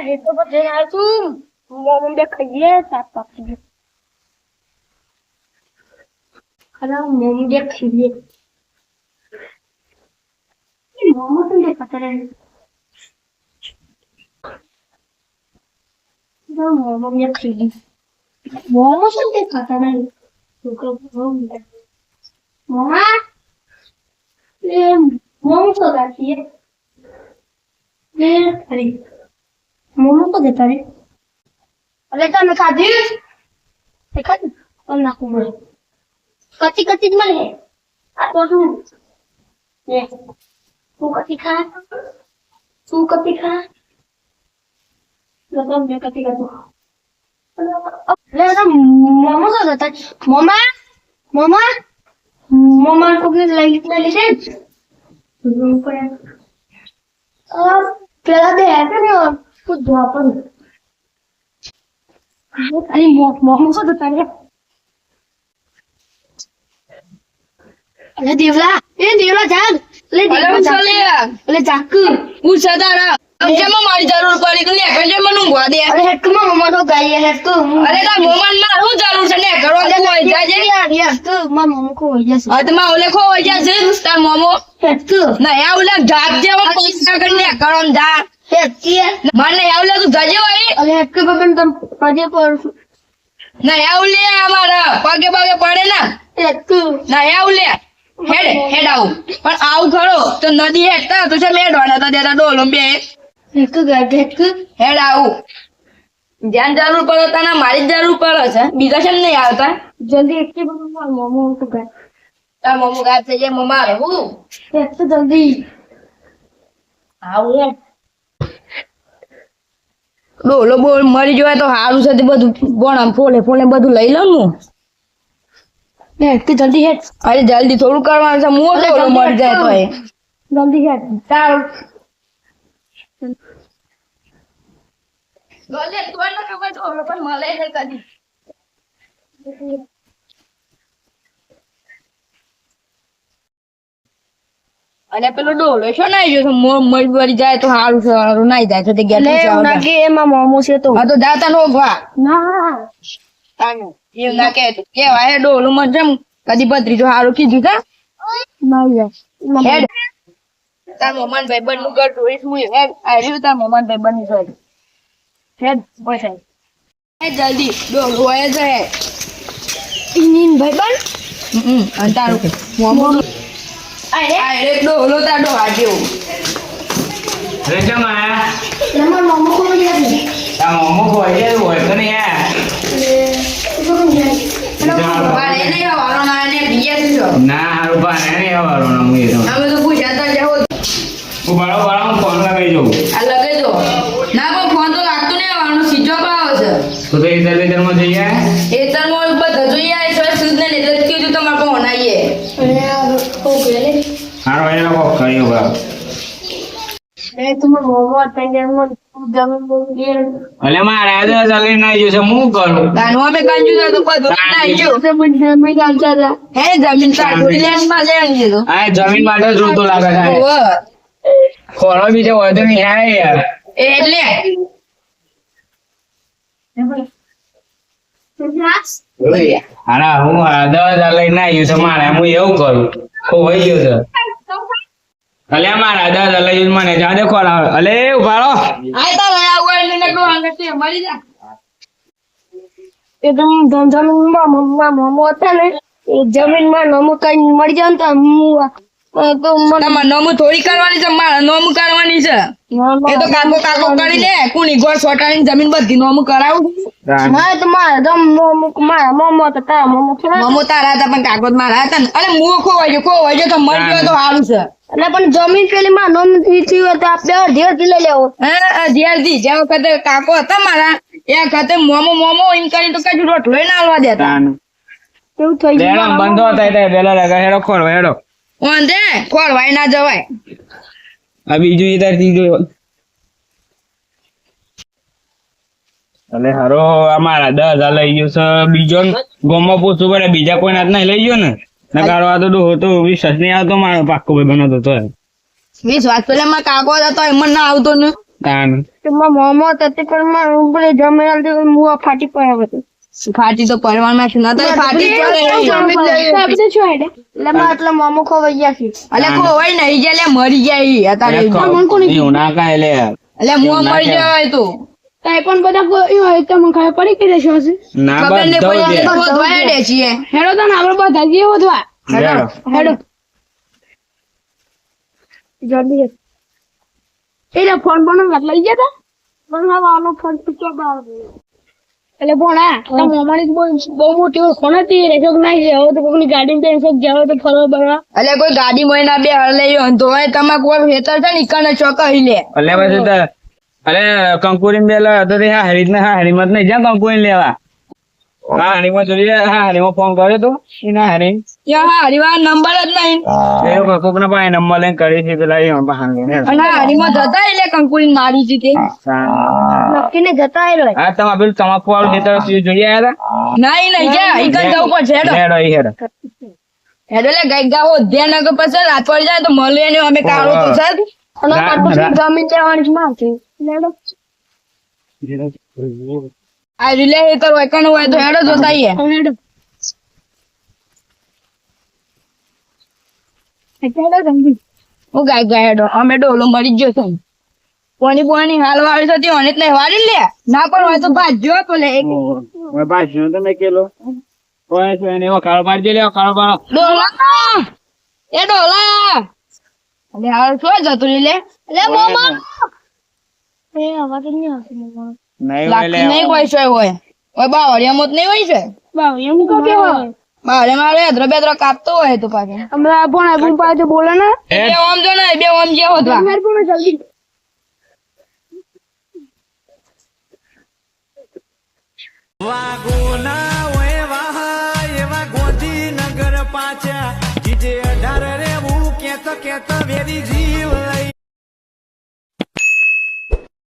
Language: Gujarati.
એ તો પછી આ તું મોમ બે ખાઈએ સાત પાકી ખરા મોમ બે ખાઈએ મોમ તો દે પતરે No, moom ya ખાઈએ મોમ શું દે પતરે તો મોમ દે મોમા એ મોમ તો ગાતીએ એ અરે મોમ તો દેતા રે અરે તમે ખાધી તે ખાધી કોણ નાખું બોલે કચ્ચી કચ્ચી જ મળે આ તો શું એ તું કચ્ચી ખા લગમ બે કચ્ચી ખાતું લે મોમો તો દેતા મોમા કોને લઈ લીધે પેલા દે હે ને તું ધોવા પર અરે મોમો તો દેતા રે અલે દેવલા જાગ લે જાક હું સદારા જેમાં મારી જરૂર પડી તો ને ઘરે મને ઊંઘવા દે. અરે હેટકમાં મમ્મા તો ગાય હેટક અરે તાર મોમાન માં શું જરૂર છે ને ઘરો કોઈ જાય છે હેટક માં મમ્મા કો હોય જશે હદમાં ઓલે ખો હોય જાય છે તાર મોમો હેટક ના આ ઓલે જાત જેવો પૈસા કરીને ઘરો જા હેટક મને આ ઓલે તું જજે હોય અરે હેટક બબન તમ પજે પર ના આ ઓલે અમારા પગે પડે ને હેટક ના આ ઓલે હેડ આવું પણ આવું ખરો તો નદી હેડતા તો છે મેડવાના તો દેતા ડોલો બે હેટક ગાય હેટક હેડ આવું ધ્યાન જરૂર પડે તને મારી જ જરૂર પડે છે બીજા છે નહીં આવતા જલ્દી હેટક બબન મમ્મા તો ગાય તાર મોમો ગાયબ થઈ જાય મમ્મા રહું હેટક જલ્દી આવું ડોલો બોલ મરી જોય તો સારું છે તે બધું બોણામ ફોલે બધું લઈ લઉં હું હેટક જલ્દી હેટ અરે જલ્દી થોડું કરવાનું છે હું ડોલો મરી જાય તો જલ્દી હેટ સારું ગોલે તું ન ખબર તો પણ મળે છે કદી અને પેલો ડોલો છે ને જો મરી જાય તો સારું છે સારું નાઈ જાય તો તે લે ગયા નાગે એમાં મોમો છે તો હા તો જાતા નો ભા ના તાનું એવું ના કે કેવાય ડોલો મન જેમ કદી ભત્રીજો સારું કીધું કા ના યાર હેડ તાર મોમાન ભાઈ બંધ નું ઘર જોઈશ હું હેડ આવ્યું તાર મોમાન ભાઈ બંધ નું ઘર હેડ પૈસા હે જલ્દી ડોલો હોય છે ઇનિન ભાઈ બન અને તારું મોમો અરે ડોલો તાર ડોહા જેવું અરે કેમ આયા? નંબર મોમો કો યાર ને આ મોમો ખોવાઈ જાય હોય તો નહીં યાર. તો કોણ જાય વારે નહીં હવારો ના ને બીયા છો ના હારું પાને નહીં આવવાનો ના હું એ તો. અમે તો પૂછાતા જાવ હું બાળો હું ફોન લગાવી દઉં. આ લગે જો ના પણ ફોન તો લાગતો નહીં આવવાનો સીધો પાવ છે તો એ તરફમાં જઈએ. એ તર મોલ બધા જોઈ આય છો સુધ ને એટલે જ કીધું તમારે કોણ આવીએ અરે આ કો ગેલે હારો એ લોકો કર્યો બા. એ તુમ મોમો તંજર મો જમે મો યાર અલે મારા આદે ચાલી ના જો છે હું કરું. તાનો અમે કંજુ તો બધું નાઈ ગયો સે મને મે ગાલ ચાલા હે જમીન કાઢી લેન માં લેન દીધું આ જમીન માટે જ રોતો લાગે છે. ઓવ ખોળો બીજો હોય તો નહીં આય યાર. એટલે હારા હું આદે ચાલી ના આવ્યું છે મારે હું એવું કરું ખોવાઈ ગયો છે. અલે મારા આદે ચાલી મને જાદે ખોળા અલે ઉભારો. આય તો લઈ આવું એટલે નકો અંગતે મરી જા એ તમ ધંધા માં મોમો હતા ને એ જમીન માં નમો કઈ મળી જાય તો હું તો મને તમારે નોમું થોડી કરવાની છે મારે નોમું કરવાની છે એ તો કાકો કરી લે કુણી ગોળ સોટાણી જમીન બધી નોમું કરાવું ના તો મારે દમ મોમો તો તારા મોમો થોડા મમો તારા હતા પણ કાકો તો મારા હતા ને અરે મુઓ ખોવાઈ ગયો તો મરી ગયો તો સારું છે એટલે પણ જમીન પેલી માં નોમ થી હોય તો આપણે અડધી લઈ લેવો હા જ્યારથી જે વખતે કાકો હતા મારા એ વખતે મોમો એમ કરીને તો કઈ રોટલો ના હાલવા દેતા એવું થઈ બેડો ગયું બંધો હતા એટલે પેલા લગા હેડો ખોળો હેડો. વાંધે ખોરવાય ના જવાય આ બીજું ઈ તાર ત્રીજું. અલે હારો અમારા 10,000 લઈ ગયો છે બીજો ગોમાં પૂછવું પડે બીજા કોઈ નાત નહીં લઈ ગયો ને નકારો આ તો ડોહો તો વિશ્વાસ નહીં આવતો મારો પાક્કો ભાઈ બનાવતો તો વીસ વાત પેલા માં કાકો હતો એમ ના આવતો ને તાન મોમો તતે પણ માં પેલે જમેલ દે મુવા ફાટી પડ્યો હતો ફાટી તો પરવાનમાં છે નતર ફાટી આપણે શું હેડે એટલે માં એટલે મોમો ખવાઈ ગયા છે અલે કોઈ નહીં ગયા લે મરી ગયા ઈ અત્યારે એવું ના કાંઈ લે અલે મું મરી જાય તું કાઈ પણ બધા કોઈ હોય તો મને ખબર પડી કે દેશો છે ના ખબર નહીં બધો પડી છે. અમે તો ધોયા દે છીએ હેડો તો ને આપણે બધા જઈએ વધવા લેડો. હેડો જલ્દી એટલે ફોન પણ લઈ ગયા તા પણ હવે આનો ફોન પીછો બાર એટલે ભણા તો મોમાની બહુ મોટી ફોન હતી રેકોગ્નાઇઝ હવે તો કોઈની ગાડી માં તો જાવ તો ફરવા બરવા અલે કોઈ ગાડી મહિના બે હળ લઈ ગયો તો એ તમારે કોઈ હેતર છે ને ઈકને ચોકઈ લે અલે પછી તો અરે કંકુરી બેલા હતો તે હા હરીને હા હરીમત નહીં જા કંકુરી લેવા હા હરીમાં જોઈએ હા હરીમાં ફોન કર્યો તો એના હરી યા હા હરીવા નંબર જ નહીં એ કોક ના પાસે નંબર લઈને કરી છે પેલા એ બહાને અને હરીમાં જતા એટલે કંકુરી મારી હતી તે નક્કીને જતા રહ્યો હા તમે પેલું તમાકુ વાળું ખેતર જોઈ આવ્યા નહીં નહીં જા ઈકન જવું પડશે હેડો હતા હેડો ઈ હેડો હેડો લે ગઈ ગાવો ધ્યાન આગળ પછી રાત પડી જાય તો મળે ને અમે કાળો તો સાહેબ અને પછી જમીન લેવાની માં છે લેડો આ રિલે હેતર હોય કણ હોય તો હેડો જોતા આઈએ હેડો હેડો જલ્દી હું ગાય ગાય હેડો અમે ડોલો મરી ગયો છું પોની હાલ વાળી થતી ઓને જ નહીં વાળી લે ના પણ હોય તો ભાજ્યો તો લે એક ઓય ભાઈ તમે કેલો ઓય છે એને એવો કાળો પાડી દે લે કાળો પાડો ડોલા એ ડોલા અલે હાલ શું જતું લે લે મોમા એ અવાજ નહીં આવતો મોમા નહીં હોય લાગતી લે નહીં કોઈ છે હોય ઓય બાવળિયા મોત નહીં હોય છે બાવ એમ કો કે હોય બાવળે મારે અધરો બેદરો કાપતો હોય તો પાછો હમણાં પણ આપણ પાસે બોલે ને એ બે ઓમ જો ને બે ઓમ જે હોતવા મેર પણ જલ્દી વાગોના ઓય વાહ એવા ગોંધીનગર પાછા જીજે 18 રેવું કેતો વેરી જીવ લઈ